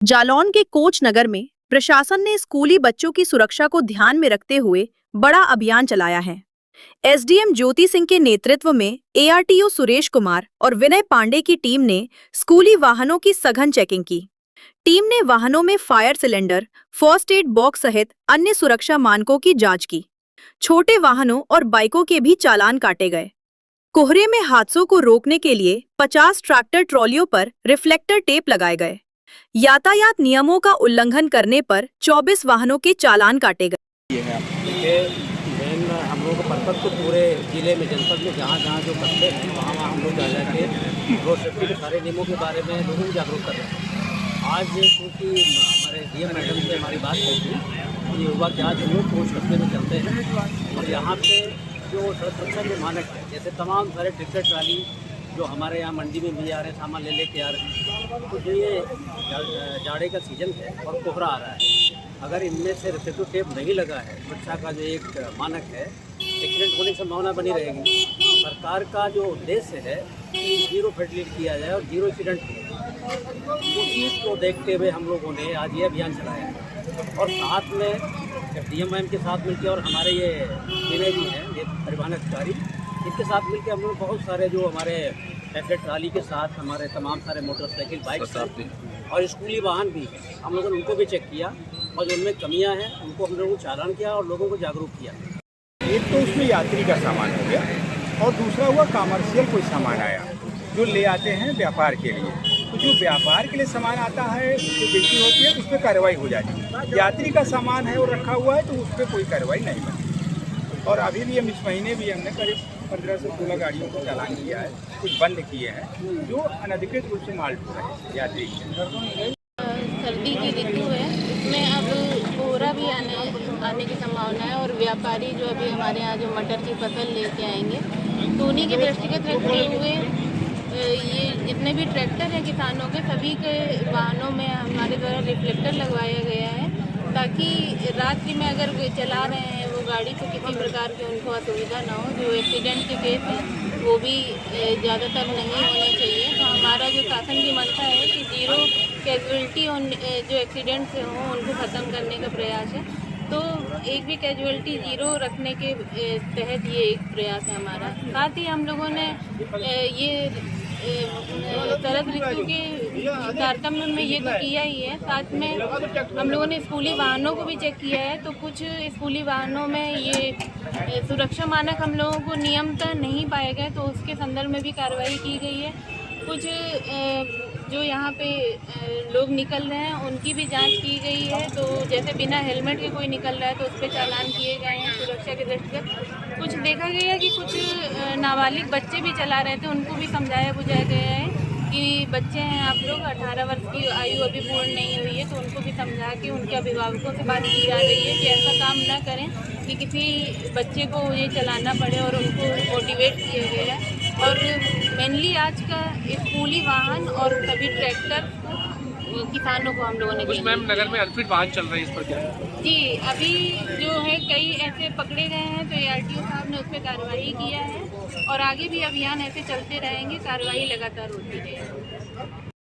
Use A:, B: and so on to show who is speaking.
A: जालौन के कोच नगर में प्रशासन ने स्कूली बच्चों की सुरक्षा को ध्यान में रखते हुए बड़ा अभियान चलाया है। एसडीएम ज्योति सिंह के नेतृत्व में एआरटीओ सुरेश कुमार और विनय पांडे की टीम ने स्कूली वाहनों की सघन चेकिंग की। टीम ने वाहनों में fire cylinder, first aid box सहित अन्य सुरक्षा मानकों की जांच की। छोटे वाहनों और बाइकों के भी चालान काटे गए। कोहरे में हादसों को रोकने के लिए 50 ट्रैक्टर ट्रॉलियों पर रिफ्लेक्टर टेप लगाए गए। यातायात नियमों का उल्लंघन करने पर 24 वाहनों के चालान काटे गए।
B: मेन हम लोगों का पर्पज तो पूरे जिले में, जनपद में जहाँ जहाँ जो करते हैं वहाँ हम लोग जा जाके रोड सेफ्टी के सारे नियमों के बारे में लोगों को जागरूक कर रहे हैं। आज क्योंकि हमारे डीएम मैडम से हमारी बात हुई थी कि युवा क्या जो लोग कोच रस्ते में चलते हैं और यहाँ पे जो सड़क सुरक्षा के मानक है, जैसे तमाम सारे ट्रैक्टर ट्राली जो हमारे यहाँ मंडी में भी आ रहे हैं, सामान ले लेके आ रहे हैं, तो जो ये जाड़े का सीजन है और कोहरा आ रहा है, अगर इनमें से रिफ्लेक्टिव टेप नहीं लगा है, सुरक्षा का जो एक मानक है, एक्सीडेंट होने की संभावना बनी रहेगी। सरकार का जो उद्देश्य है कि जीरो फैटिलिटी किया जाए और जीरो एक्सीडेंट हो, उस चीज़ को देखते हुए हम लोगों ने आज ये अभियान चलाया है। और साथ में डीएम मैम के साथ मिलकर और हमारे ये विनय जी हैं, ये परिवहन अधिकारी, इनके साथ मिलकर हम लोग बहुत सारे जो हमारे ट्रैक्टर ट्राली के साथ हमारे तमाम सारे मोटरसाइकिल, बाइक और स्कूली वाहन भी हम लोगों ने उनको भी चेक किया और जो उनमें कमियां हैं उनको हम लोगों को चालान किया और लोगों को जागरूक किया।
C: एक तो उसमें यात्री का सामान हो गया और दूसरा हुआ कमर्शियल कोई सामान आया जो ले आते हैं व्यापार के लिए। तो जो व्यापार के लिए सामान आता है, जो बिक्री होती है, उस पर कार्रवाई हो जाती है। यात्री का सामान है और रखा हुआ है तो उस पर कोई कार्रवाई नहीं बनती। और अभी भी हम इस महीने भी हमने करीब 15 से 16 गाड़ियों को चालान किया है, कुछ बंद किए हैं जो अनधिकृत रूप से माल ढो रहे हैं यात्री।
D: सर्दी की ऋतु है, इसमें अब कोहरा भी आने की संभावना है और व्यापारी जो अभी हमारे यहाँ जो मटर की फसल लेके आएंगे, तो उन्हीं के दृष्टिगत रखते हुए ये जितने भी ट्रैक्टर हैं किसानों के, सभी के वाहनों में हमारे द्वारा रिफ्लेक्टर लगवाया गया है ताकि रात्रि में अगर वे चला रहे हैं वो गाड़ी, तो किसी प्रकार की उनको असुविधा ना हो। जो एक्सीडेंट के केस हैं वो भी ज़्यादातर नहीं होने चाहिए। तो हमारा जो शासन की मंशा है कि जीरो कैजुअल्टी जो एक्सीडेंट्स हों उनको ख़त्म करने का प्रयास है। तो एक भी कैजुअल्टी जीरो रखने के तहत ये एक प्रयास है हमारा। साथ ही हम लोगों ने ये शरद ऋतु के तारतम्य में ये तो किया ही है, साथ में हम लोगों ने स्कूली वाहनों को भी चेक किया है। तो कुछ स्कूली वाहनों में ये सुरक्षा मानक हम लोगों को नियमतः नहीं पाए गए, तो उसके संदर्भ में भी कार्रवाई की गई है। कुछ जो यहाँ पे लोग निकल रहे हैं उनकी भी जांच की गई है। तो जैसे बिना हेलमेट के कोई निकल रहा है तो उस पर चालान किए गए हैं सुरक्षा के दृष्टिगत। कुछ देखा गया है कि कुछ नाबालिग बच्चे भी चला रहे थे, उनको भी समझाया बुझाया गया है कि बच्चे हैं आप लोग, 18 वर्ष की आयु अभी पूर्ण नहीं हुई है, तो उनको भी समझा के उनके अभिभावकों से बात की जा रही है कि ऐसा काम ना करें कि किसी बच्चे को ये चलाना पड़े और उनको मोटिवेट किया गया है। और मेनली आज का स्कूली वाहन और सभी ट्रैक्टर किसानों को हम लोगों ने
E: कुछ मैम नगर में अनफिट वाहन चल रहे हैं, इस पर क्या है?
D: जी, अभी जो है कई ऐसे पकड़े गए हैं तो एआरटीओ साहब ने उस पर कार्रवाई किया है और आगे भी अभियान ऐसे चलते रहेंगे, कार्रवाई लगातार होती रहेगी।